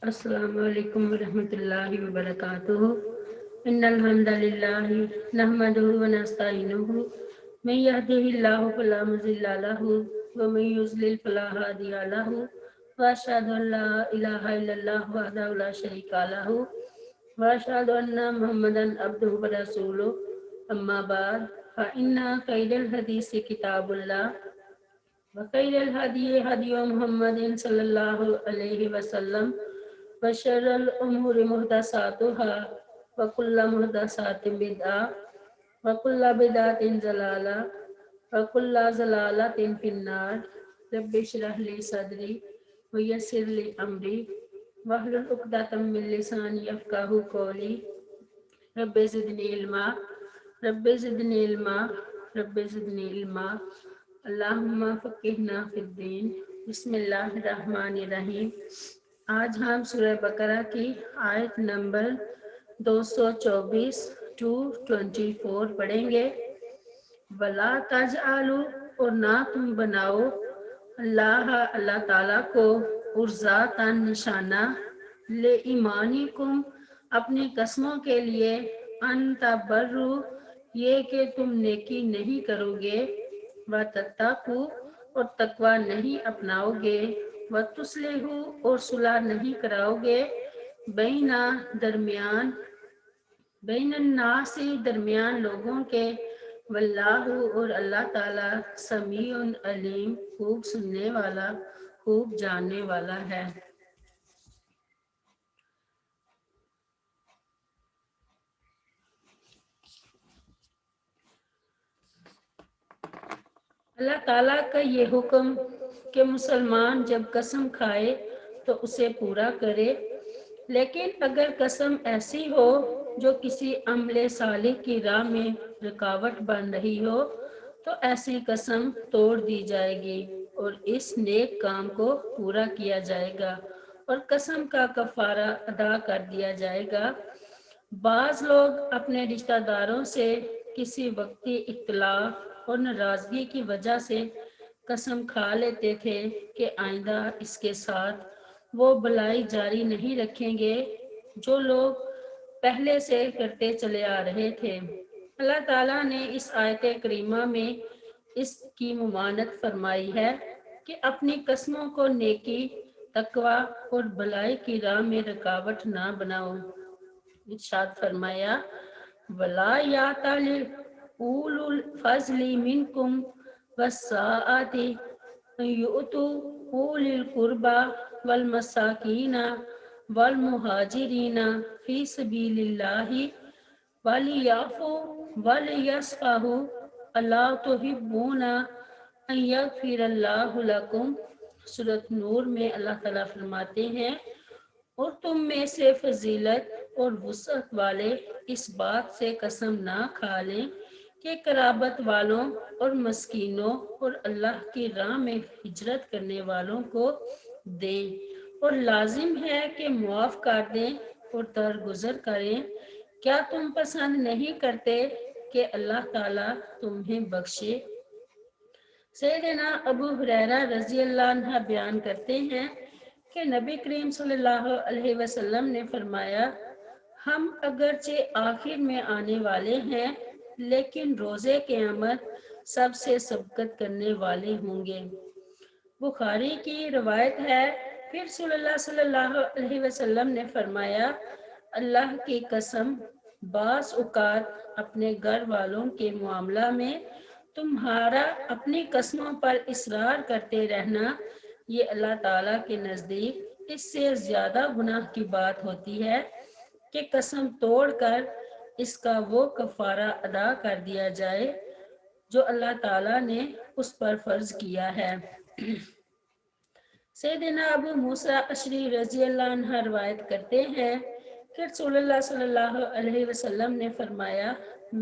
السلام علیکم ورحمۃ اللہ وبرکاتہ ان الحمد للہ نحمدہ ونستعینہ من یهده اللہ فلا مضل لہ ومن یضلل فلا ہادی لہ واشهد ان لا الہ الا اللہ وحدہ لا شریک لہ واشهد ان محمدا عبدہ ورسولہ اما بعد فان خیر الحدیث کتاب اللہ وخیر الهدی هدی محمد صلی اللہ علیہ وسلم وشر الامور محدثاتها وكل محدثات بدعة وكل بدعة ضلالة وكل ضلالة في النار رب اشرح لي صدري ويسر لي امري واحلل عقدة من لساني يفقهوا قولي رب زدنی علما رب زدنی علما رب زدنی علما اللہم فقہنا فی الدین۔ بسم اللہ الرحمن الرحیم۔ آج ہم سورہ بقرہ کی آیت نمبر 224 ٹو 24 پڑھیں گے۔ وَلَا تَجْعَلُوا، اور نہ تم بناؤ اللہ تعالیٰ کو عُرْضَاتًا نشانہ لِایمانکم، اپنی قسموں کے لیے، ان تبروا، یہ کہ تم نیکی نہیں کرو گے، وتتقوا، اور تقوی نہیں اپناؤ گے، وتصلحوا، اور صلح نہیں کراؤ گے، بین الناس، درمیان لوگوں کے، واللہ، اور اللہ تعالیٰ، سمیع علیم، خوب سننے والا، خوب جاننے والا ہے۔ اللہ تعالیٰ کا یہ حکم کہ مسلمان جب قسم کھائے تو اسے پورا کرے، لیکن اگر قسم ایسی ہو جو کسی عمل صالح کی راہ میں رکاوٹ بن رہی ہو تو ایسی قسم توڑ دی جائے گی اور اس نیک کام کو پورا کیا جائے گا اور قسم کا کفارہ ادا کر دیا جائے گا۔ بعض لوگ اپنے رشتہ داروں سے کسی وقتی اختلاف اور ناراضگی کی وجہ سے قسم کھا لیتے تھے کہ آئندہ اس کے ساتھ وہ بھلائی جاری نہیں رکھیں گے جو لوگ پہلے سے کرتے چلے آ رہے تھے۔ اللہ تعالیٰ نے اس آیت کریمہ میں اس کی ممانعت فرمائی ہے کہ اپنی قسموں کو نیکی، تقوی اور بھلائی کی راہ میں رکاوٹ نہ بناؤ۔ ارشاد فرمایا، وَلَا يَأْتَلِ أُولُو الْفَضْلِ مِنْكُمْ وَالسَّعَةِ أَنْ يُؤْتُوا أُولِي الْقُرْبَى وَالْمَسَاكِينَ وَالْمُهَاجِرِينَ فِي سَبِيلِ اللَّهِ وَلْيَعْفُوا وَلْيَصْفَحُوا أَلَا تُحِبُّونَ أَنْ يَغْفِرَ اللَّهُ لَكُمْ۔ سورۃ نور میں اللہ تعالیٰ فرماتے ہیں، اور تم میں سے فضیلت اور وسعت والے اس بات سے قسم نہ کھا لیں کہ قرابت والوں اور مسکینوں اور اللہ کی راہ میں ہجرت کرنے والوں کو دیں، اور لازم ہے کہ معاف کر دیں اور درگزر کریں۔ کیا تم پسند نہیں کرتے کہ اللہ تعالیٰ تمہیں بخشے؟ سیدنا ابو ہریرہ رضی اللہ عنہ بیان کرتے ہیں کہ نبی کریم صلی اللہ علیہ وسلم نے فرمایا، ہم اگرچہ آخر میں آنے والے ہیں لیکن روز قیامت سب سے سبقت کرنے والے ہوں گے۔ بخاری کی روایت ہے، پھر صلی اللہ علیہ وسلم نے فرمایا، اللہ کی قسم، بعض اوقات اپنے گھر والوں کے معاملہ میں تمہارا اپنی قسموں پر اصرار کرتے رہنا، یہ اللہ تعالیٰ کے نزدیک اس سے زیادہ گناہ کی بات ہوتی ہے کہ قسم توڑ کر اس کا وہ کفارہ ادا کر دیا جائے جو اللہ تعالیٰ نے اس پر فرض کیا ہے۔ سیدنا ابو موسیٰ اشعری رضی اللہ عنہ روایت کرتے ہیں کہ رسول اللہ صلی اللہ علیہ وسلم نے فرمایا،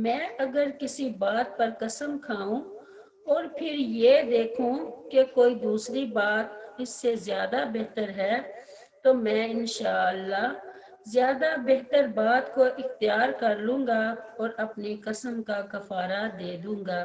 میں اگر کسی بات پر قسم کھاؤں اور پھر یہ دیکھوں کہ کوئی دوسری بات اس سے زیادہ بہتر ہے تو میں انشاءاللہ زیادہ بہتر بات کو اختیار کر لوں گا اور اپنی قسم کا کفارہ دے دوں گا۔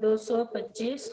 225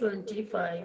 25।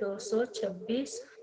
226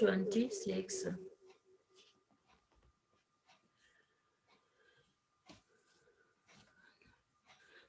26।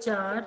4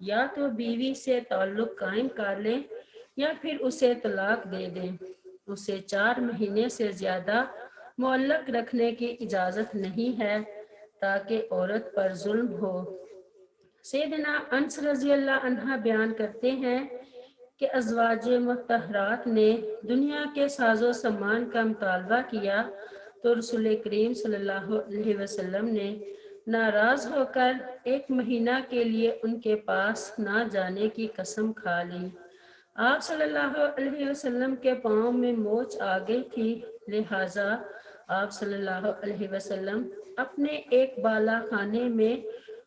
یا تو بیوی سے تعلق قائم کر لیں یا پھر اسے طلاق دے دیں۔ اسے 4 مہینے سے زیادہ معلق رکھنے کی اجازت نہیں ہے تاکہ عورت پر ظلم ہو۔ سیدنا انس رضی اللہ عنہ بیان کرتے ہیں کہ ازواج مطہرات نے دنیا کے ساز و سامان کا مطالبہ کیا تو رسول کریم صلی اللہ علیہ وسلم نے ناراض ہو کر 1 مہینہ کے لیے ان کے پاس نہ جانے کی قسم کھا لی۔ آپ صلی اللہ علیہ وسلم کے پاؤں میں موچ آ گئی تھی، لہٰذا آپ صلی اللہ علیہ وسلم اپنے ایک بالا خانے میں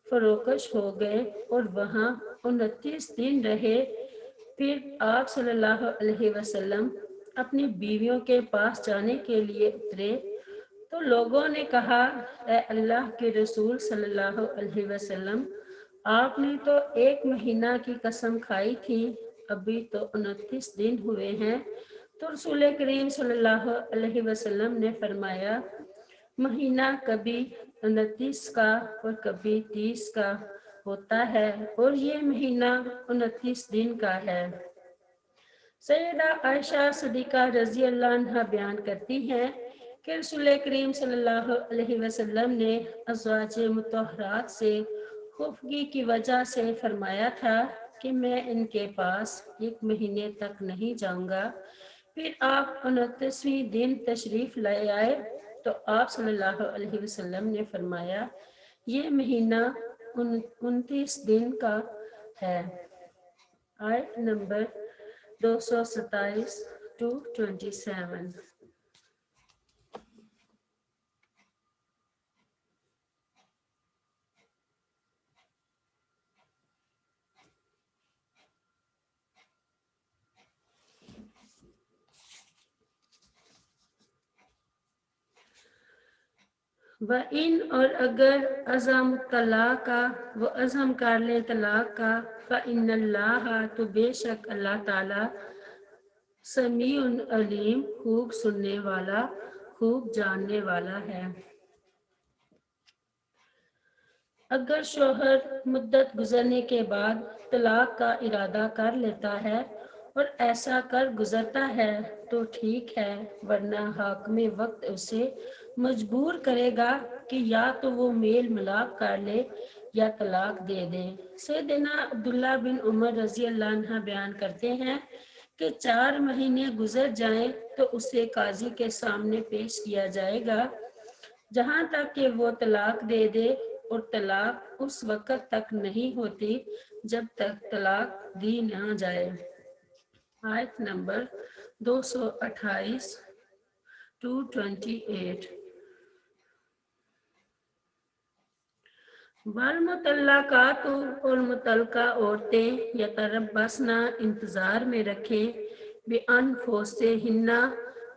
فروکش ہو گئے اور وہاں 29 دن رہے۔ پھر آپ صلی اللہ علیہ وسلم اپنی بیویوں کے پاس جانے کے لیے اترے تو لوگوں نے کہا، اے اللہ کے رسول صلی اللہ علیہ وسلم، آپ نے تو 1 مہینہ کی قسم کھائی تھی، ابھی تو 29 دن ہوئے ہیں۔ تو رسول کریم صلی اللہ علیہ وسلم نے فرمایا، مہینہ کبھی 29 کا اور کبھی 30 کا ہوتا ہے اور یہ مہینہ 29 دن کا ہے۔ سیدہ عائشہ صدیقہ رضی اللہ عنہ بیان کرتی ہیں کہ رسول کریم صلی اللہ علیہ وسلم نے ازواج مطہرات سے خفگی کی وجہ سے فرمایا تھا کہ میں ان کے پاس 1 مہینے تک نہیں جاؤں گا۔ پھر آپ 29ویں دن تشریف لے آئے تو آپ صلی اللہ علیہ وسلم نے فرمایا، یہ مہینہ 29 دن کا ہے۔ آیت نمبر 227-27۔ وَإِنْ اور اگر عزم طلاق کا وہ عزم کر لیں طلاق کا، فَإِنَّ اللَّهَ تو بے شک اللہ تعالیٰ سمیع علیم خوب سننے والا خوب جاننے والا ہے۔ اگر شوہر مدت گزرنے کے بعد طلاق کا ارادہ کر لیتا ہے اور ایسا کر گزرتا ہے تو ٹھیک ہے، ورنہ حاکم وقت اسے مجبور کرے گا کہ یا تو وہ میل ملاپ کر لے یا طلاق دے دے۔ سیدنا عبداللہ بن عمر رضی اللہ عنہ بیان کرتے ہیں کہ 4 مہینے گزر جائیں تو اسے قاضی کے سامنے پیش کیا جائے گا جہاں تک کہ وہ طلاق دے دے، اور طلاق اس وقت تک نہیں ہوتی جب تک طلاق دی نہ جائے۔ آیت نمبر 228-28۔ والمطلقات اور مطلقہ عورتیں یتربصن انتظار میں رکھیں بانفسہن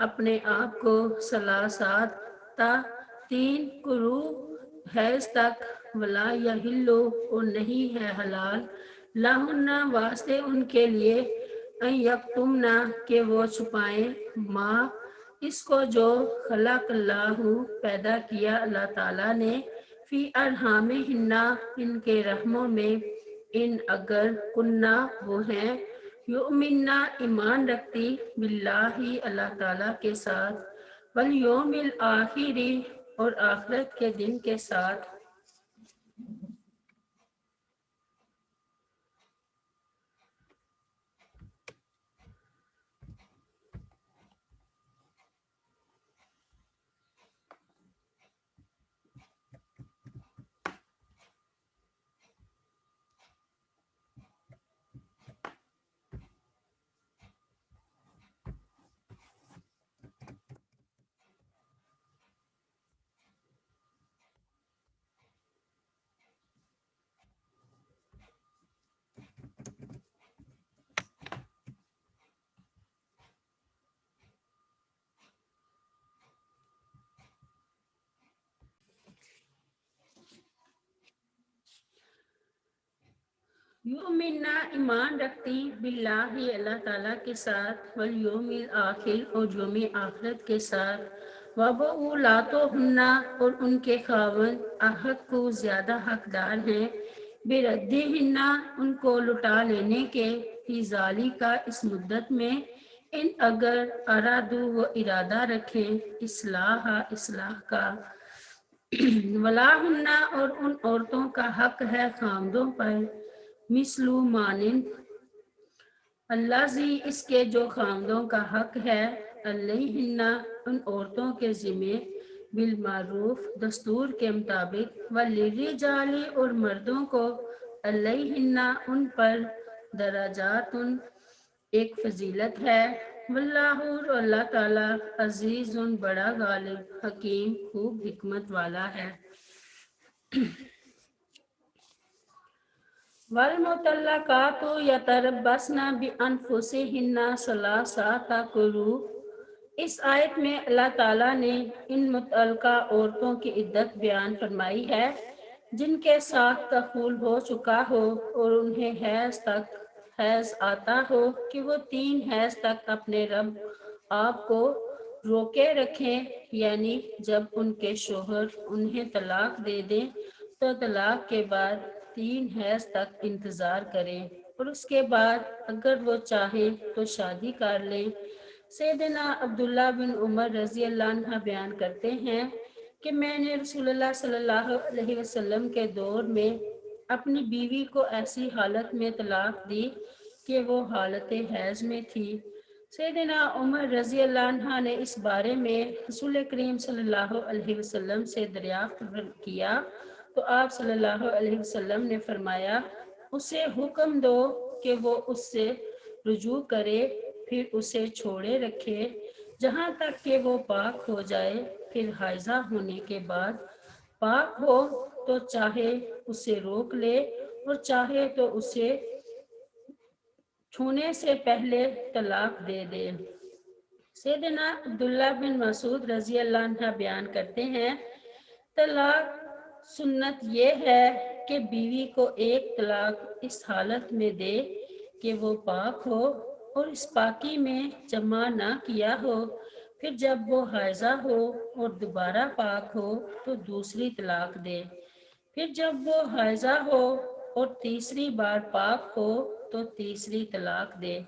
اپنے آپ کو ثلاثات تا 3 قروء حیض تک، ولا یحل اور نہیں ہے حلال لہن واسطے ان کے لیے ان یکتمن کہ وہ چھپائیں ما اس کو جو خلق اللہ پیدا کیا اللہ تعالیٰ نے فی ارحامہن ان کے رحموں میں، ان اگر کننا وہ ہیں یؤمننا ایمان رکھتی باللہ اللہ تعالیٰ کے ساتھ، والیوم الآخر اور آخرت کے دن کے ساتھ، یؤمننا ایمان رکھتی باللہ اللہ تعالیٰ کے ساتھ، والیوم الآخر اور یوم آخرت کے ساتھ، وبعولاتہن اور ان کے خاوند احق کو زیادہ حقدار ہیں بردہنہ ان کو لٹا لینے کے، فی ذالکہ اس مدت میں، ان اگر ارادو وہ ارادہ رکھیں اصلاح کا، ولاہنہ اور ان عورتوں کا حق ہے خامدوں پر، مثلو مانند الذی اس کے جو خامدوں کا حق ہے، علیہن ان عورتوں کے ذمے، بالمعروف دستور کے مطابق، وللرجال اور مردوں کو، علیہن ان پر، درجات ایک فضیلت ہے، واللہ اور اللہ تعالی عزیز بڑا غالب، حکیم خوب حکمت والا ہے۔ والمطلقات یتربصن بانفسہن ثلاثۃ قروء، اس آیت میں اللہ تعالیٰ نے ان متعلقہ عورتوں کی عدت بیان فرمائی ہے جن کے ساتھ دخول ہو چکا ہو اور انہیں حیض آتا ہو، کہ وہ 3 حیض تک اپنے رب آپ کو روکے رکھیں، یعنی جب ان کے شوہر انہیں طلاق دے دیں تو طلاق کے بعد 3 حیض تک انتظار کریں، اور اس کے بعد اگر وہ چاہیں تو شادی کر لیں۔ سیدنا عبداللہ بن عمر رضی اللہ عنہ بیان کرتے ہیں کہ میں نے رسول اللہ صلی اللہ علیہ وسلم کے دور میں اپنی بیوی کو ایسی حالت میں طلاق دی کہ وہ حالت حیض میں تھی۔ سیدنا عمر رضی اللہ عنہ نے اس بارے میں رسول کریم صلی اللہ علیہ وسلم سے دریافت کیا تو آپ صلی اللہ علیہ وسلم نے فرمایا، اسے حکم دو کہ وہ اس سے رجوع کرے، پھر اسے چھوڑے رکھے جہاں تک کہ وہ پاک ہو جائے، پھر حائضہ ہونے کے بعد پاک ہو تو چاہے اسے روک لے اور چاہے تو اسے چھونے سے پہلے طلاق دے دے۔ سیدنا عبداللہ بن مسعود رضی اللہ عنہ بیان کرتے ہیں، طلاق سنت یہ ہے کہ بیوی کو ایک طلاق اس حالت میں دے کہ وہ پاک ہو اور اس پاکی میں جمع نہ کیا ہو، پھر جب وہ حائضہ ہو اور دوبارہ پاک ہو تو دوسری طلاق دے، پھر جب وہ حائضہ ہو اور تیسری بار پاک ہو تو تیسری طلاق دے،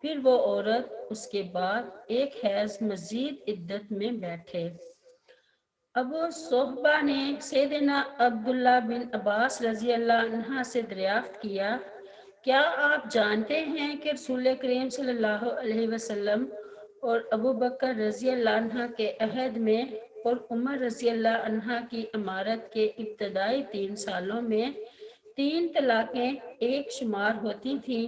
پھر وہ عورت اس کے بعد ایک حیض مزید عدت میں بیٹھے۔ ابو صحبہ نے سیدنا عبداللہ بن عباس رضی اللہ عنہ سے دریافت کیا، کیا آپ جانتے ہیں کہ رسول کریم صلی اللہ علیہ وسلم اور ابو بکر رضی اللہ عنہ کے عہد میں اور عمر رضی اللہ عنہ کی امارت کے ابتدائی 3 سالوں میں 3 طلاقیں ایک شمار ہوتی تھیں؟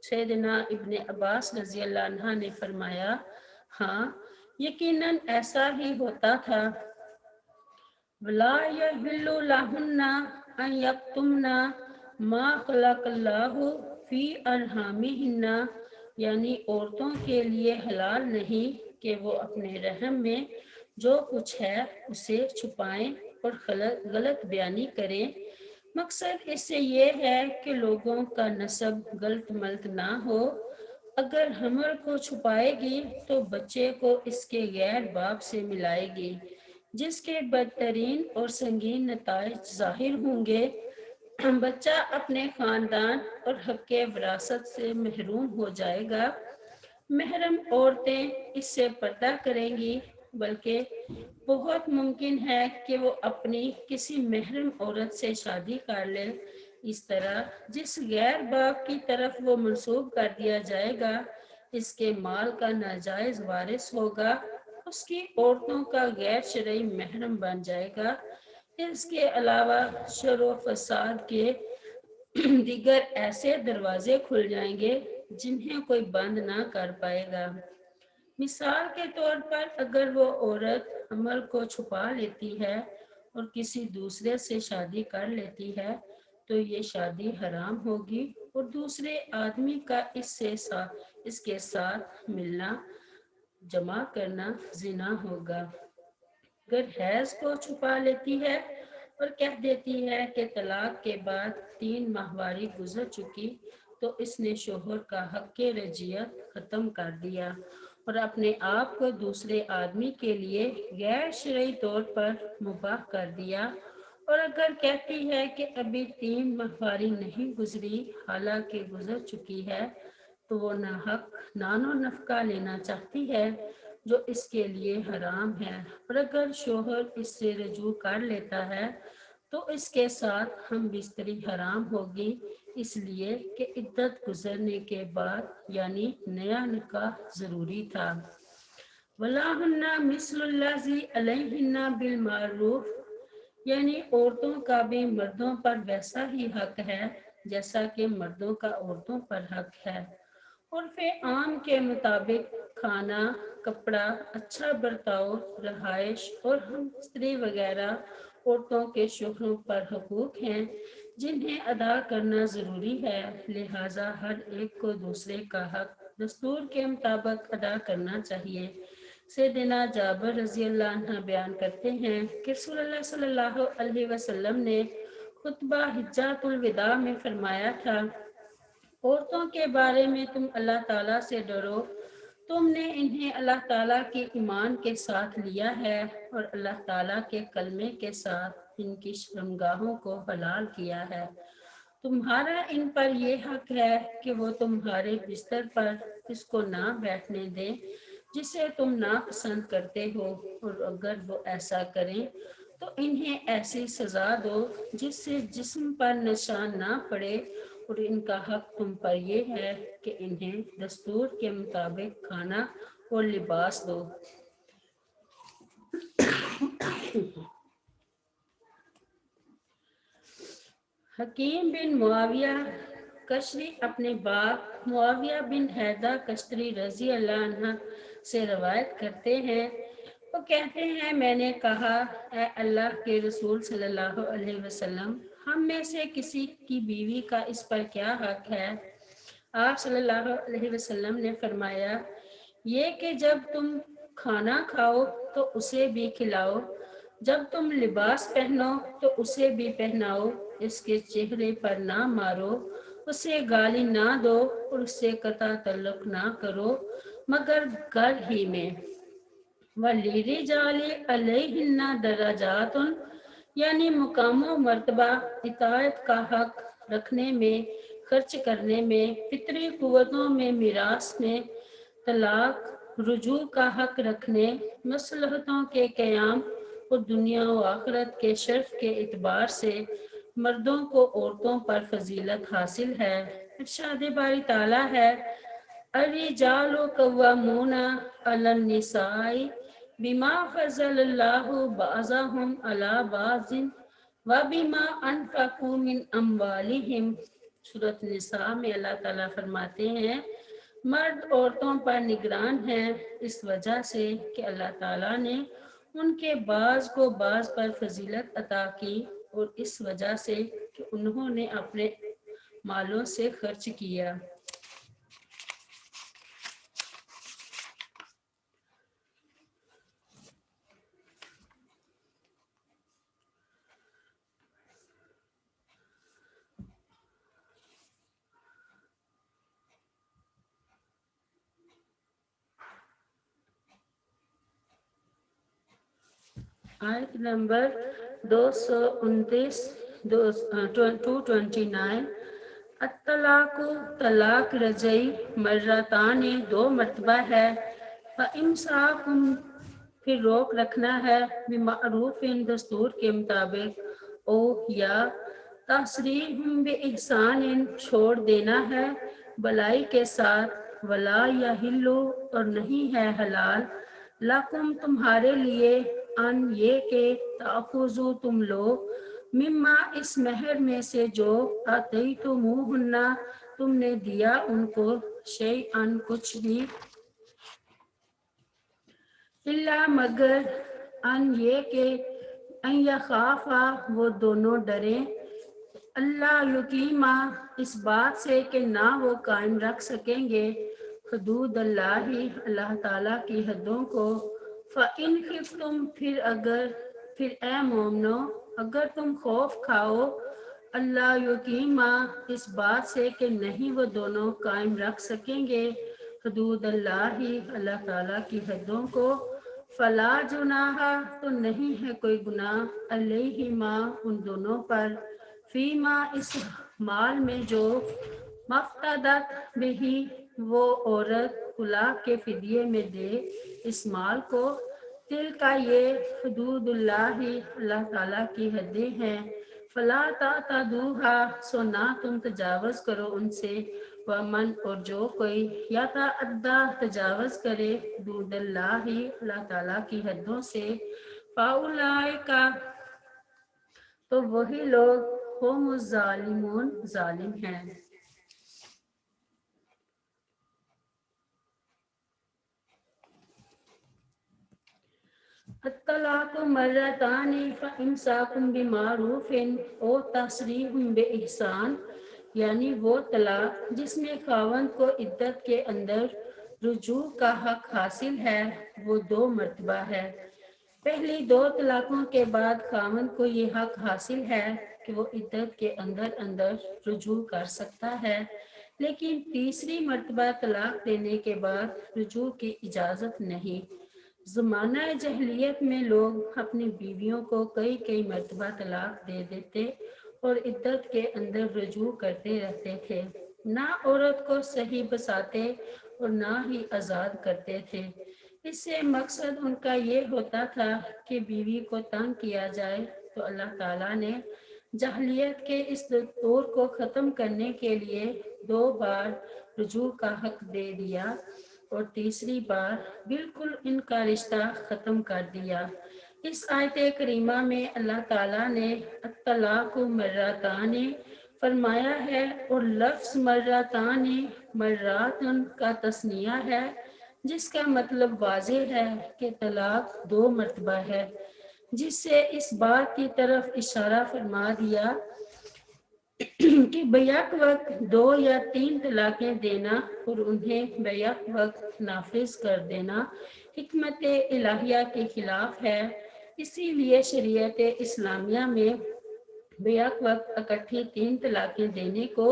سیدنا ابن عباس رضی اللہ عنہ نے فرمایا، ہاں یقیناً ایسا ہی ہوتا تھا۔ وَلَا يَحِلُّ لَهُنَّ أَن يَكْتُمْنَ مَا خَلَقَ اللَّهُ فِي أَرْحَامِهِنَّ، یعنی عورتوں کے لیے حلال نہیں کہ وہ اپنے رحم میں جو کچھ ہے اسے چھپائیں اور غلط بیانی کریں۔ مقصد اس سے یہ ہے کہ لوگوں کا نسب غلط ملت نہ ہو۔ اگر حمل کو چھپائے گی تو بچے کو اس کے غیر باپ سے ملائے گی، جس کے بدترین اور سنگین نتائج ظاہر ہوں گے۔ بچہ اپنے خاندان اور حق وراثت سے محروم ہو جائے گا۔ محرم عورتیں اس سے پردہ کریں گی، بلکہ بہت ممکن ہے کہ وہ اپنی کسی محرم عورت سے شادی کر لے، اس طرح جس غیر باپ کی طرف وہ منسوب کر دیا جائے گا اس کے مال کا ناجائز وارث ہوگا، اس کی عورتوں کا غیر شرعی محرم بن جائے گا۔ اس کے علاوہ شر و فساد کے دیگر ایسے دروازے کھل جائیں گے جنہیں کوئی بند نہ کر پائے گا۔ مثال کے طور پر اگر وہ عورت حمل کو چھپا لیتی ہے اور کسی دوسرے سے شادی کر لیتی ہے تو یہ شادی حرام ہوگی اور دوسرے آدمی کا اس کے ساتھ ملنا، جمع کرنا زنا ہوگا۔ اگر حیض کو چھپا لیتی ہے اور کہہ دیتی ہے کہ طلاق کے بعد 3 ماہواری گزر چکی تو اس نے شوہر کا حق رجعیت ختم کر دیا اور اپنے آپ کو دوسرے آدمی کے لیے غیر شرعی طور پر مباح کر دیا، اور اگر کہتی ہے کہ ابھی 3 ماہواری نہیں گزری حالانکہ گزر چکی ہے تو وہ ناحق نان و نفقہ لینا چاہتی ہے جو اس کے لیے حرام ہے، اور اگر شوہر اس سے رجوع کر لیتا ہے تو اس کے ساتھ ہم بستری حرام ہوگی، اس لیے کہ عدت گزرنے کے بعد یعنی نیا نکاح ضروری تھا۔ وَلَهُنَّ مِثْلُ الَّذِي عَلَيْهِنَّ بِالْمَعْرُوفِ، یعنی عورتوں کا بھی مردوں پر ویسا ہی حق ہے جیسا کہ مردوں کا عورتوں پر حق ہے۔ عرف عام کے مطابق کھانا، کپڑا، اچھا برتاؤ، رہائش اور ہم بستری وغیرہ عورتوں کے شوہروں پر حقوق ہیں جنہیں ادا کرنا ضروری ہے، لہٰذا ہر ایک کو دوسرے کا حق دستور کے مطابق ادا کرنا چاہیے۔ سیدنا جابر رضی اللہ عنہ بیان کرتے ہیں کہ رسول اللہ صلی اللہ علیہ وسلم نے خطبہ حجۃ الوداع میں فرمایا تھا، عورتوں کے بارے میں تم اللہ تعالیٰ سے ڈرو، تم نے انہیں اللہ تعالیٰ کے ایمان کے ساتھ لیا ہے اور اللہ تعالیٰ کے کلمے کے ساتھ ان کی شرمگاہوں کو حلال کیا ہے۔ تمہارا ان پر یہ حق ہے کہ وہ تمہارے بستر پر اس کو نہ بیٹھنے دیں جسے تم ناپسند کرتے ہو، اور اگر وہ ایسا کریں تو انہیں ایسی سزا دو جس سے جسم پر نشان نہ پڑے، اور ان کا حق تم پر یہ ہے کہ انہیں دستور کے مطابق کھانا اور لباس دو۔ حکیم بن معاویہ کشری اپنے باپ معاویہ بن حیدہ کشری رضی اللہ عنہ سے روایت کرتے ہیں، وہ کہتے ہیں میں نے کہا اے اللہ کے رسول صلی اللہ علیہ وسلم، ہم میں سے کسی کی بیوی کا اس پر کیا حق ہے؟ آپ صلی اللہ علیہ وسلم نے فرمایا یہ کہ جب تم کھانا کھاؤ تو اسے بھی کھلاؤ، جب تم لباس پہنو تو اسے بھی پہناؤ، اس کے چہرے پر نہ مارو، اسے گالی نہ دو اور اس سے قطع تعلق نہ کرو مگر گھر ہی میں۔ وَلِرِجَالِ عَلَيْهِنَّ دَرَجَاتٌ، یعنی مقام و مرتبہ، اطاعت کا حق رکھنے میں، خرچ کرنے میں، فطری قوتوں میں، میراث میں، طلاق، رجوع کا حق رکھنے، مصلحتوں کے قیام اور دنیا و آخرت کے شرف کے اعتبار سے مردوں کو عورتوں پر فضیلت حاصل ہے۔ ارشاد باری تعالیٰ ہے الرجال قوامون علی النساء بما فضل اللہ بعضهم علی بعض وبما انفقوا من اموالہم۔ سورۃ النساء میں اللہ تعالیٰ فرماتے ہیں مرد عورتوں پر نگران ہیں اس وجہ سے کہ اللہ تعالیٰ نے ان کے بعض کو بعض پر فضیلت عطا کی، اور اس وجہ سے کہ انہوں نے اپنے مالوں سے خرچ کیا۔ آیت نمبر 229 229 الطلاق، طلاق رجعی مرتان، 2 مرتبہ ہے، فَإِمْسَاكٌ، پھر روک رکھنا ہے، بِمَعْرُوفٍ، دستور کے مطابق، او یا تَسْرِیحٌ بِإِحْسَانٍ، چھوڑ دینا ہے بلائی کے ساتھ، وَلَا يَحِلُّ، اور نہیں ہے حلال، لَکُمْ، تمہارے لیے، ان یہ کہ تأخذوا، تم لو، مما، اس مہر میں سے جو آتیتموہن، تم نے دیا ان کو، شیئن، کچھ بھی، الا، مگر، ان یہ کہ ان یخافا، وہ دونوں ڈریں، اللہ یقیما، اس بات سے کہ نہ وہ قائم رکھ سکیں گے حدود اللہ، اللہ تعالیٰ کی حدوں کو، فَإِنْ خِفْتُمْ، پھر اے مومنو اگر تم خوف کھاؤ، اللہ یقیما، اس بات سے کہ نہیں وہ دونوں قائم رکھ سکیں گے حدود اللہ، اللہ تعالیٰ کی حدوں کو، فلا جناحا تو نہیں ہے کوئی گناہ علیہما ان دونوں پر فیما اس مال میں جو مفتدت بہی وہ عورت خلا کے فدیے میں دے اس مال کو تل کا یہ حدود اللہ اللہ تعالیٰ کی حدیں ہیں فلا تعتدوها سو نہ تم تجاوز کرو ان سے ومن اور جو کوئی یا تعدی تجاوز کرے حدود اللہ اللہ تعالیٰ کی حدوں سے فاولئک تو وہی لوگ ہم الظالمون ظالم ہیں الطلاق مرتان فامساک بمعروف او تسریح باحسان یعنی وہ طلاق جس میں خاوند کو عدت کے اندر رجوع کا حق حاصل ہے وہ 2 مرتبہ ہے پہلی 2 طلاقوں کے بعد خاوند کو یہ حق حاصل ہے کہ وہ عدت کے اندر رجوع کر سکتا ہے لیکن تیسری مرتبہ طلاق دینے کے بعد رجوع کی اجازت نہیں زمانہ جاہلیت میں لوگ اپنی بیویوں کو کئی مرتبہ طلاق دے دیتے اور عدت کے اندر رجوع کرتے رہتے تھے نہ عورت کو صحیح بساتے اور نہ ہی آزاد کرتے تھے اس سے مقصد ان کا یہ ہوتا تھا کہ بیوی کو تنگ کیا جائے تو اللہ تعالیٰ نے جاہلیت کے اس دور کو ختم کرنے کے لیے 2 بار رجوع کا حق دے دیا اور تیسری بار بالکل ان کا رشتہ ختم کر دیا اس آیت کریمہ میں اللہ تعالیٰ نے الطلاق مرتان فرمایا ہے اور لفظ مرتان مراتن کا تثنیہ ہے جس کا مطلب واضح ہے کہ طلاق 2 مرتبہ ہے جس سے اس بات کی طرف اشارہ فرما دیا کہ بیک وقت 2 یا 3 طلاقیں دینا اور انہیں بیک وقت نافذ کر دینا حکمت الہیہ کے خلاف ہے اسی لیے شریعت اسلامیہ میں بیک وقت اکٹھی 3 طلاقیں دینے کو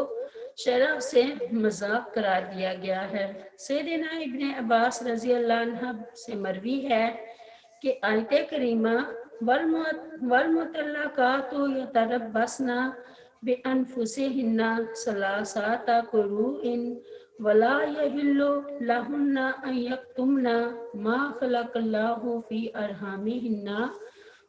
شرع سے مذاق قرار دیا گیا ہے سیدنا ابن عباس رضی اللہ عنہ سے مروی ہے کہ آیت کریمہ والمطلقات یتربصن بانفسہن ثلاثۃ قروء ولا یحل لہن ان یکتمن ما خلق اللہ فی ارحامہن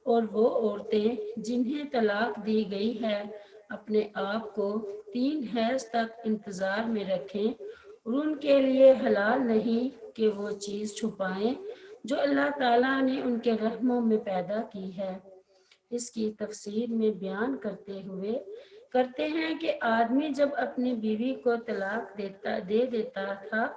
اور وہ عورتیں جنہیں طلاق دی گئی ہے اپنے آپ کو 3 حیض تک انتظار میں رکھیں اور ان کے لیے حلال نہیں کہ وہ چیز چھپائیں جو اللہ تعالیٰ نے ان کے رحموں میں پیدا کی ہے اس کی تفسیر میں بیان کرتے ہیں کہ آدمی جب اپنی بیوی کو طلاق دے دیتا تھا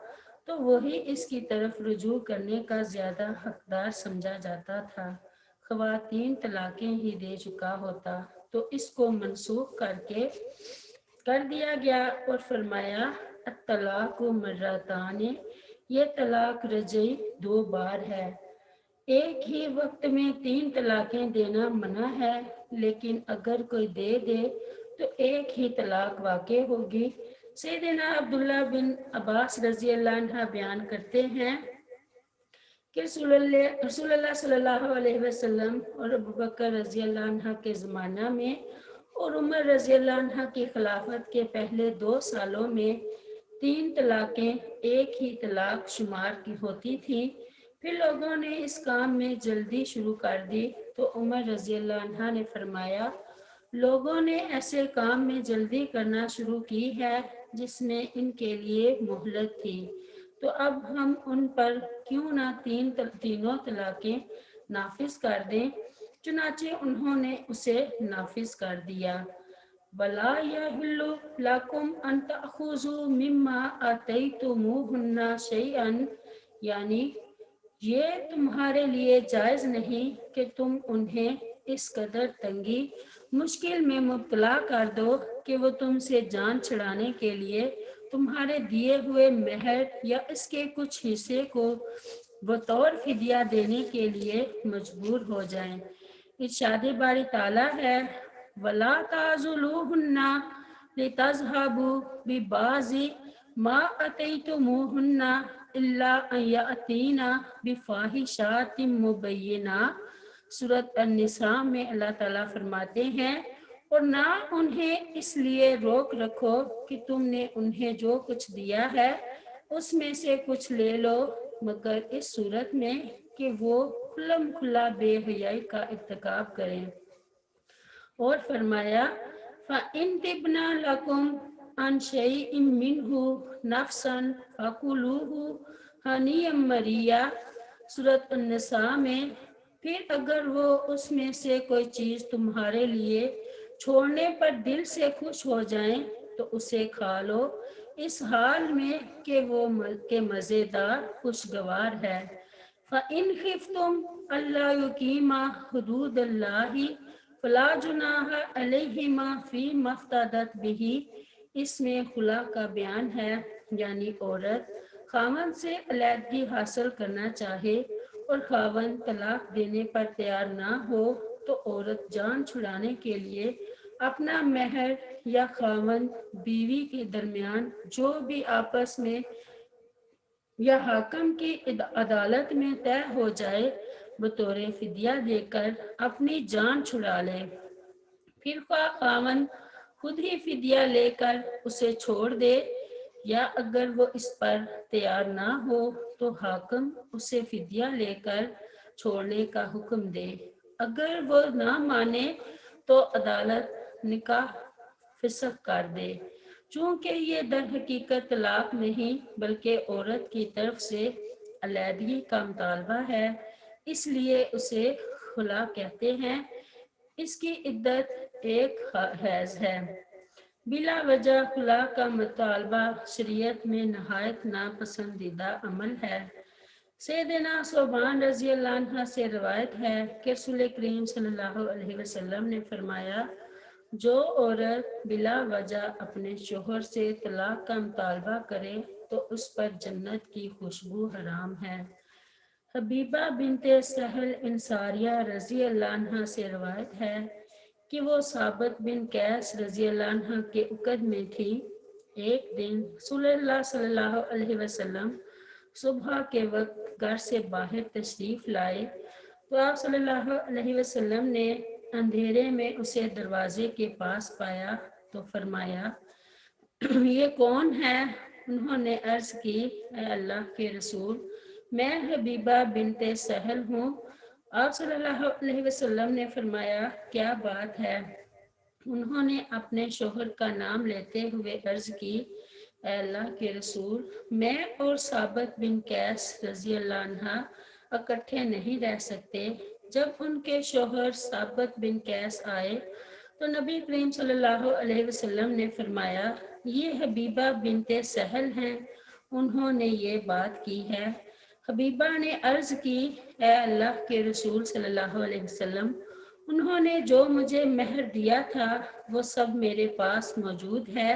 تو وہی اس کی طرف رجوع کرنے کا زیادہ حقدار سمجھا جاتا تھا خواتین طلاقیں ہی دے چکا ہوتا تو اس کو منسوخ کر دیا گیا اور فرمایا الطلاق مرتان یہ طلاق رجعی 2 بار ہے ایک ہی وقت میں 3 طلاقیں دینا منع ہے لیکن اگر کوئی دے تو ایک ہی طلاق واقع ہوگی سیدنا عبداللہ بن عباس رضی اللہ عنہ بیان کرتے ہیں کہ رسول اللہ صلی اللہ علیہ وسلم اور ابوبکر رضی اللہ عنہ کے زمانہ میں اور عمر رضی اللہ عنہ کی خلافت کے پہلے 2 سالوں میں 3 طلاقیں ایک ہی طلاق شمار کی ہوتی تھیں پھر لوگوں نے اس کام میں جلدی شروع کر دی تو عمر رضی اللہ عنہ نے فرمایا لوگوں نے ایسے کام میں جلدی کرنا شروع کی ہے جس میں ان کے لیے مہلت تھی تو اب ہم ان پر کیوں نہ تینوں طلاقیں نافذ کر دیں چنانچہ انہوں نے اسے نافذ کر دیا وَلَا يَحِلُّ لَكُمْ أَن تَأْخُذُوا مِمَّا آتَيْتُمُوهُنَّ شَيْئًا یعنی یہ تمہارے لیے جائز نہیں کہ تم انہیں اس قدر تنگی مشکل میں مبتلا کر دو کہ وہ تم سے جان چھڑانے کے لیے تمہارے دیے ہوئے مہر یا اس کے کچھ حصے کو بطور فدیہ دینے کے لیے مجبور ہو جائیں ارشاد باری تعالیٰ ہے وَلَا تَعْضُلُوهُنَّ لِتَذْهَبُوا بِبَعْضِ مَا آتَيْتُمُوهُنَّ الا ان یاتینا بفاحشات مبینہ۔ سورۃ النساء میں اللہ تعالیٰ فرماتے ہیں اور نہ انہیں اس لیے روک رکھو کہ تم نے انہیں جو کچھ دیا ہے اس میں سے کچھ لے لو، مگر اس صورت میں کہ وہ کھلم کھلا بے حیائی کا ارتکاب کریں۔ اور فرمایا فَإِن تِبْنَ لَكُمْ عَنْ شَيْءٍ مِّنْهُ نَفْسًا فَكُلُوهُ ہَنِيًّا مَرِيًّا۔ سورۃ النساء میں پھر اگر وہ اس میں سے کوئی چیز تمہارے لیے چھوڑنے پر دل سے خوش ہو جائیں تو اسے کھا لو، اس حال میں کہ وہ مزیدار خوشگوار ہے۔ فَإِنْ خِفْتُمْ أَلَّا يُقِيمَا حُدُودَ اللَّهِ فلا جناح علیہما فیما افتدت بہ۔ اس میں خلا کا بیان ہے، یعنی عورت خاوند سے علیحدگی حاصل کرنا چاہے اور خاوند طلاق دینے پر تیار نہ ہو تو عورت جان چھڑانے کے لیے اپنا مہر یا خاوند بیوی کے درمیان جو بھی آپس میں یا حاکم کی عدالت میں طے ہو جائے بطور فدیہ دے کر اپنی جان چھڑا لے۔ پھر خاوند خود ہی فدیہ لے کر اسے چھوڑ دے یا اگر وہ اس پر تیار نہ ہو تو حاکم اسے فدیہ لے کر چھوڑنے کا حکم دے۔ اگر وہ نہ مانے تو عدالت نکاح فسخ کر دے۔ چونکہ یہ در حقیقت طلاق نہیں بلکہ عورت کی طرف سے علیحدگی کا مطالبہ ہے، اس لیے اسے خلا کہتے ہیں۔ اس کی عدت ایک حیض ہے۔ بلا وجہ خلا کا مطالبہ شریعت میں نہایت ناپسندیدہ عمل ہے۔ سیدنا ثوبان رضی اللہ عنہ سے روایت ہے کہ رسول کریم صلی اللہ علیہ وسلم نے فرمایا جو عورت بلا وجہ اپنے شوہر سے طلاق کا مطالبہ کرے تو اس پر جنت کی خوشبو حرام ہے۔ حبیبہ بنت سہل انصاریہ رضی اللہ عنہ سے روایت ہے کہ وہ ثابت بن قیس رضی اللہ عنہ کے عقد میں تھی۔ ایک دن رسول اللہ صلی اللہ علیہ وسلم صبح کے وقت گھر سے باہر تشریف لائے تو آپ صلی اللہ علیہ وسلم نے اندھیرے میں اسے دروازے کے پاس پایا تو فرمایا یہ کون ہے؟ انہوں نے عرض کی اے اللہ کے رسول میں حبیبہ بنت سہل ہوں۔ آپ صلی اللہ علیہ وسلم نے فرمایا کیا بات ہے؟ انہوں نے اپنے شوہر کا نام لیتے ہوئے عرض کی اے اللہ کے رسول میں اور ثابت بن قیس رضی اللہ عنہ اکٹھے نہیں رہ سکتے۔ جب ان کے شوہر ثابت بن قیس آئے تو نبی کریم صلی اللہ علیہ وسلم نے فرمایا یہ حبیبہ بنت سہل ہیں، انہوں نے یہ بات کی ہے۔ حبیبہ نے عرض کی اے اللہ کے رسول صلی اللہ علیہ وسلم انہوں نے جو مجھے مہر دیا تھا وہ سب میرے پاس موجود ہے۔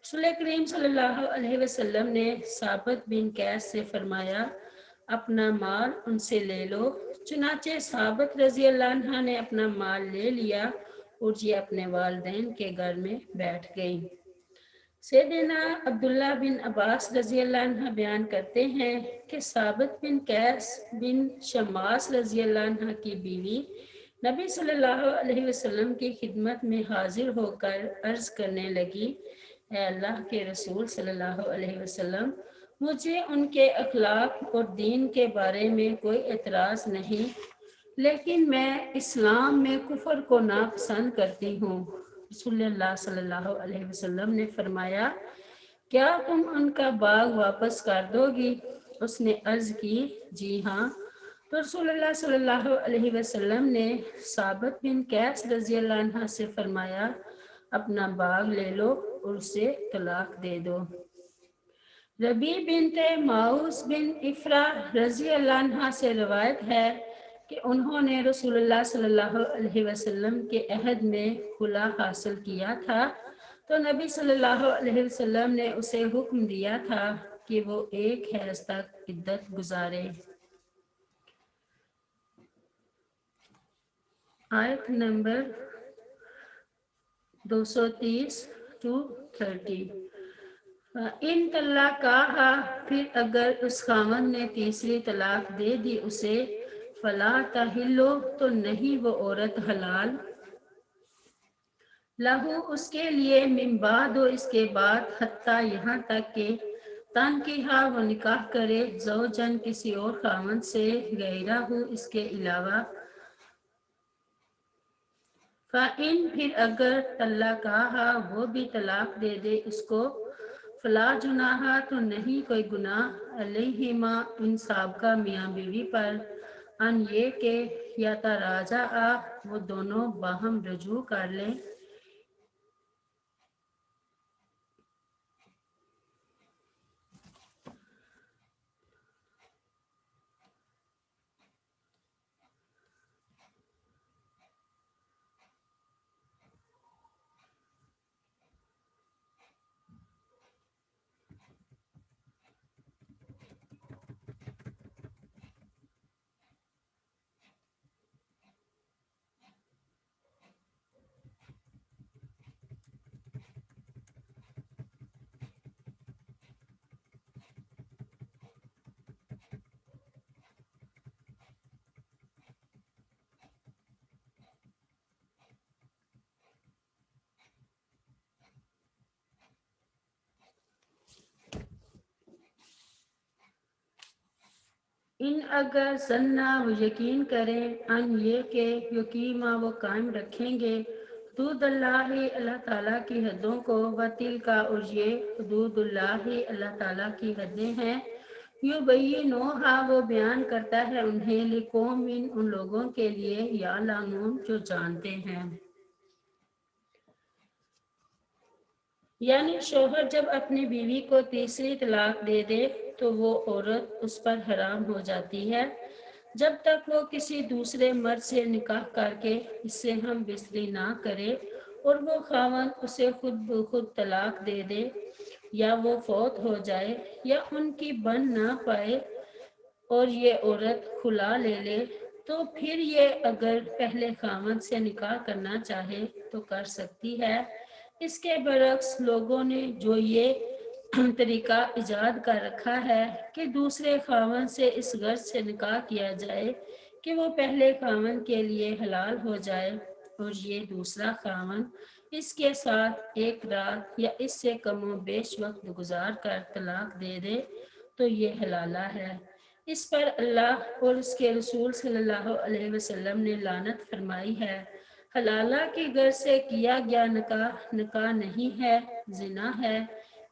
رسول کریم صلی اللہ علیہ وسلم نے ثابت بن قیس سے فرمایا اپنا مال ان سے لے لو۔ چنانچہ ثابت رضی اللہ عنہ نے اپنا مال لے لیا اور یہ اپنے والدین کے گھر میں بیٹھ گئی۔ سیدنا عبداللہ بن عباس رضی اللہ عنہ بیان کرتے ہیں کہ ثابت بن قیس بن شماس رضی اللہ عنہ کی بیوی نبی صلی اللہ علیہ وسلم کی خدمت میں حاضر ہو کر عرض کرنے لگی اے اللہ کے رسول صلی اللہ علیہ وسلم مجھے ان کے اخلاق اور دین کے بارے میں کوئی اعتراض نہیں، لیکن میں اسلام میں کفر کو ناپسند کرتی ہوں۔ رسول اللہ صلی اللہ علیہ وسلم نے فرمایا کیا تم ان کا باغ واپس کر دو گی؟ اس نے عرض کی جی ہاں۔ تو رسول اللہ صلی اللہ علیہ وسلم نے ثابت بن قیس رضی اللہ عنہ سے فرمایا اپنا باغ لے لو اور اسے طلاق دے دو۔ ربیع بنت معوذ بن افرا رضی اللہ عنہ سے روایت ہے کہ انہوں نے رسول اللہ صلی اللہ علیہ وسلم کے عہد میں خلا حاصل کیا تھا تو نبی صلی اللہ علیہ وسلم نے اسے حکم دیا تھا کہ وہ ایک حیض تک عدت گزارے۔ آیت نمبر 230 to 30۔ ان طلاق کہا، پھر اگر اس خاوند نے تیسری طلاق دے دی اسے، فلا تحلو، تو نہیں وہ عورت حلال، لہو اس کے لیے، من بعد، اس کے بعد، حتیٰ یہاں تک کہ تنکیحا وہ نکاح کرے، زوجن کسی اور خاوند سے، غیرہ اس کے علاوہ، فَإِن پھر اگر طلقہا وہ بھی طلاق دے دے اس کو، فلا جناح تو نہیں کوئی گناہ، علیہما ان سابقہ میاں بیوی پر، ان یہ کہ یا تراجعا وہ دونوں باہم رجوع کر لیں، ان اگر ظنا وہ یقین کریں، ان یہ کہ یقیمہ وہ قائم رکھیں گے، حدود اللہ اللہ تعالیٰ کی حدوں کو، وتلکا اور یہ حدود اللہ اللہ تعالیٰ کی حدیں ہیں، یبینوہا وہ بیان کرتا ہے انہیں، لقوم ان لوگوں کے لیے، یعلمون جو جانتے ہیں۔ یعنی شوہر جب اپنی بیوی کو تیسری طلاق دے دے تو وہ عورت اس پر حرام ہو جاتی ہے، جب تک وہ کسی دوسرے مرد سے نکاح کر کے اس سے ہم بستری نہ کرے اور وہ خاوند اسے خود بخود طلاق دے دے، یا وہ فوت ہو جائے، یا ان کی بن نہ پائے اور یہ عورت کھلا لے لے، تو پھر یہ اگر پہلے خاوند سے نکاح کرنا چاہے تو کر سکتی ہے۔ اس کے برعکس لوگوں نے جو یہ طریقہ ایجاد کر رکھا ہے کہ دوسرے خاوند سے اس غرض سے نکاح کیا جائے کہ وہ پہلے خاوند کے لیے حلال ہو جائے، اور یہ دوسرا خاوند اس کے ساتھ ایک رات یا اس سے کم و بیش وقت گزار کر طلاق دے دے، تو یہ حلالہ ہے۔ اس پر اللہ اور اس کے رسول صلی اللہ علیہ وسلم نے لعنت فرمائی ہے۔ حلالہ کی غرض سے کیا گیا نکاح نکاح نہیں ہے، زنا ہے،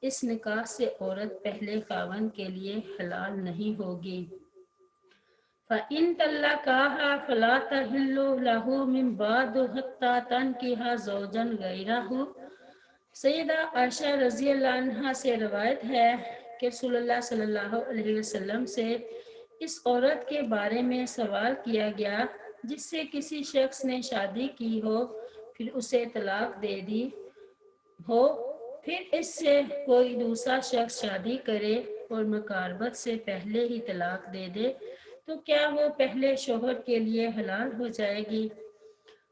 اس نکاح سے عورت پہلے خاوند کے لیے حلال نہیں ہوگی۔ فَإِن طَلَّقَهَا فَلَا تَحِلُّ لَهُ مِن بَعْدُ حَتَّى تَنكِحَ زَوْجًا غَيْرَهُ۔ سیدہ عائشہ رضی اللہ عنہا سے روایت ہے کہ رسول اللہ صلی اللہ علیہ وسلم سے اس عورت کے بارے میں سوال کیا گیا جس سے کسی شخص نے شادی کی ہو، پھر اسے طلاق دے دی ہو، پھر اس سے کوئی دوسرا شخص شادی کرے اور مقاربت سے پہلے ہی طلاق دے دے، تو کیا وہ پہلے شوہر کے لیے حلال ہو جائے گی؟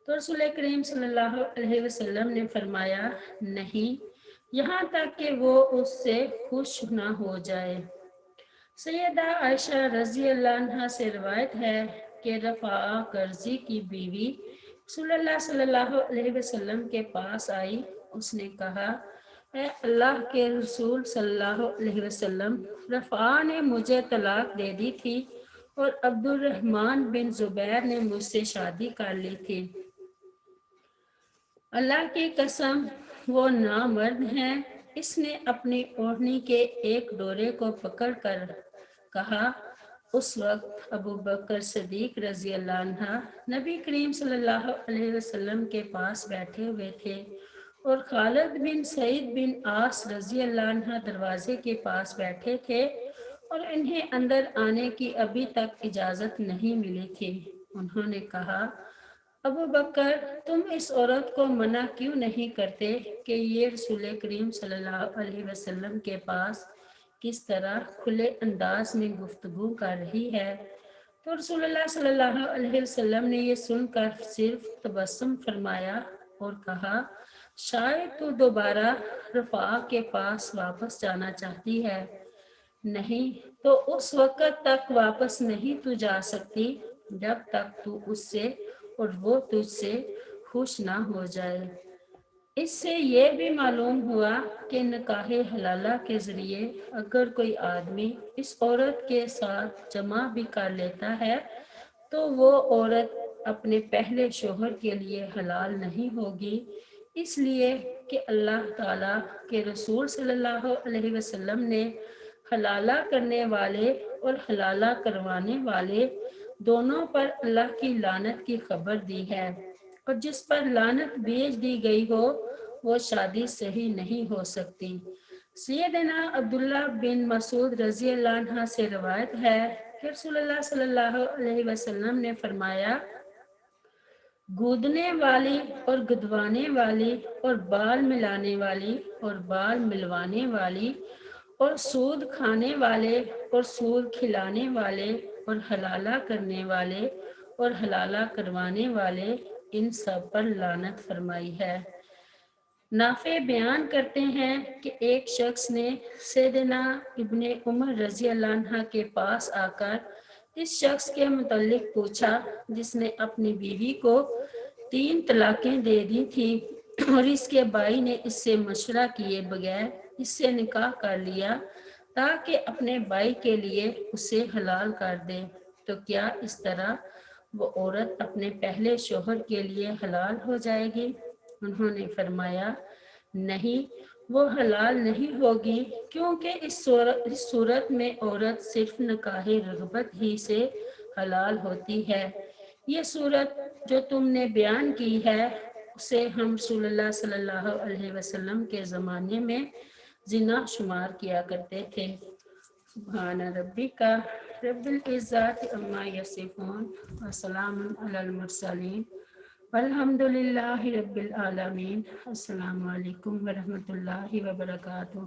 تو رسول کریم صلی اللہ علیہ وسلم نے فرمایا نہیں، یہاں تک کہ وہ اس سے خوش نہ ہو جائے۔ سیدہ عائشہ رضی اللہ عنہا سے روایت ہے کہ رفاعہ کرزی کی بیوی رسول اللہ صلی اللہ علیہ وسلم کے پاس آئی، اس نے کہا، اے اللہ کے رسول صلی اللہ علیہ وسلم، رفاعہ نے مجھے طلاق دے دی تھی اور عبد الرحمن بن زبیر نے مجھ سے شادی کر لی تھی۔ اللہ کی قسم وہ نامرد ہیں۔ اس نے اپنی اوڑھنی کے ایک ڈورے کو پکڑ کر کہا۔ اس وقت ابو بکر صدیق رضی اللہ عنہ نبی کریم صلی اللہ علیہ وسلم کے پاس بیٹھے ہوئے تھے اور خالد بن سعید بن عاص رضی اللہ عنہ دروازے کے پاس بیٹھے تھے اور انہیں اندر آنے کی ابھی تک اجازت نہیں ملی تھی۔ انہوں نے کہا، ابو بکر، تم اس عورت کو منع کیوں نہیں کرتے کہ یہ رسول کریم صلی اللہ علیہ وسلم کے پاس کس طرح کھلے انداز میں گفتگو کر رہی ہے؟ تو رسول اللہ صلی اللہ علیہ وسلم نے یہ سن کر صرف تبسم فرمایا اور کہا، شاید تو دوبارہ رفاع کے پاس واپس جانا چاہتی ہے، نہیں تو اس وقت تک واپس نہیں تو جا سکتی جب تک تو اس سے اور وہ تجھ سے خوش نہ ہو جائے۔ اس سے یہ بھی معلوم ہوا کہ نکاح حلالہ کے ذریعے اگر کوئی آدمی اس عورت کے ساتھ جمع بھی کر لیتا ہے تو وہ عورت اپنے پہلے شوہر کے لیے حلال نہیں ہوگی، اس لیے کہ اللہ تعالیٰ کے رسول صلی اللہ علیہ وسلم نے حلالہ کرنے والے اور حلالہ کروانے والے دونوں پر اللہ کی لعنت کی خبر دی ہے، اور جس پر لعنت بھیج دی گئی ہو وہ شادی صحیح نہیں ہو سکتی۔ سیدنا عبداللہ بن مسعود رضی اللہ عنہ سے روایت ہے کہ رسول اللہ صلی اللہ علیہ وسلم نے فرمایا، گودنے والی اور گدوانے والی اور بال ملانے والی اور بال ملوانے والی اور سود کھانے والے اور سود کھلانے والے اور حلالہ کرنے والے اور حلالہ کروانے والے، ان سب پر لعنت فرمائی ہے۔ نافع بیان کرتے ہیں کہ ایک شخص نے سیدنا ابن عمر رضی اللہ عنہ کے پاس آ کر اس شخص کے متعلق پوچھا جس نے اپنی بیوی کو 3 طلاقیں دے دی تھی اور اس کے بھائی نے اس سے مشورہ کیے بغیر اس سے نکاح کر لیا تاکہ اپنے بھائی کے لیے اسے حلال کر دے، تو کیا اس طرح وہ عورت اپنے پہلے شوہر کے لیے حلال ہو جائے گی؟ انہوں نے فرمایا، نہیں، وہ حلال نہیں ہوگی، کیونکہ اس صورت میں عورت صرف نکاح رغبت ہی سے حلال ہوتی ہے۔ یہ صورت جو تم نے بیان کی ہے اسے ہم رسول اللہ صلی اللہ علیہ وسلم کے زمانے میں زنا شمار کیا کرتے تھے۔ سبحان ربک رب العزت عما یصفون وسلام علی المرسلین والحمد للہ رب العالمین۔ السلام علیکم ورحمۃ اللہ وبرکاتہ۔